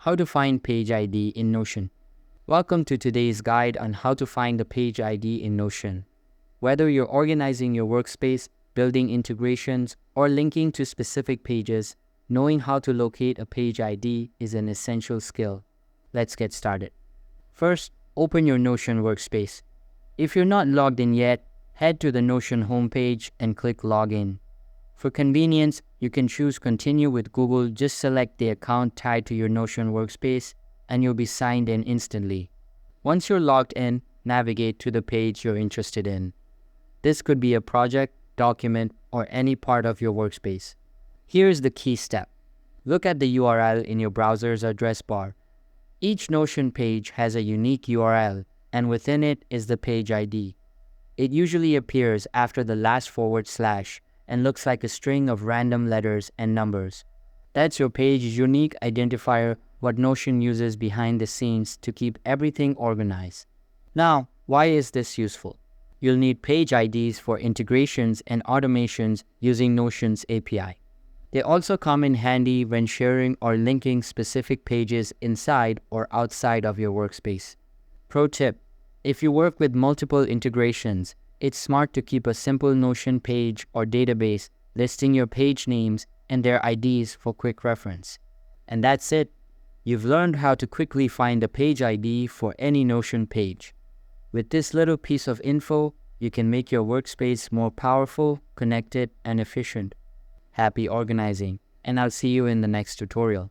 How to find page ID in Notion. Welcome to today's guide on how to find the page ID in Notion. Whether you're organizing your workspace, building integrations, or linking to specific pages, knowing how to locate a page ID is an essential skill. Let's get started. First, open your Notion workspace. If you're not logged in yet, head to the Notion homepage and click Login. For convenience, you can choose Continue with Google. Just select the account tied to your Notion workspace and you'll be signed in instantly. Once you're logged in, navigate to the page you're interested in. This could be a project, document, or any part of your workspace. Here's the key step. Look at the URL in your browser's address bar. Each Notion page has a unique URL, and within it is the page ID. It usually appears after the last / and looks like a string of random letters and numbers. That's your page's unique identifier, what Notion uses behind the scenes to keep everything organized. Now, why is this useful? You'll need page IDs for integrations and automations using Notion's API. They also come in handy when sharing or linking specific pages inside or outside of your workspace. Pro tip: if you work with multiple integrations, it's smart to keep a simple Notion page or database listing your page names and their IDs for quick reference. And that's it. You've learned how to quickly find a page ID for any Notion page. With this little piece of info, you can make your workspace more powerful, connected, and efficient. Happy organizing, and I'll see you in the next tutorial.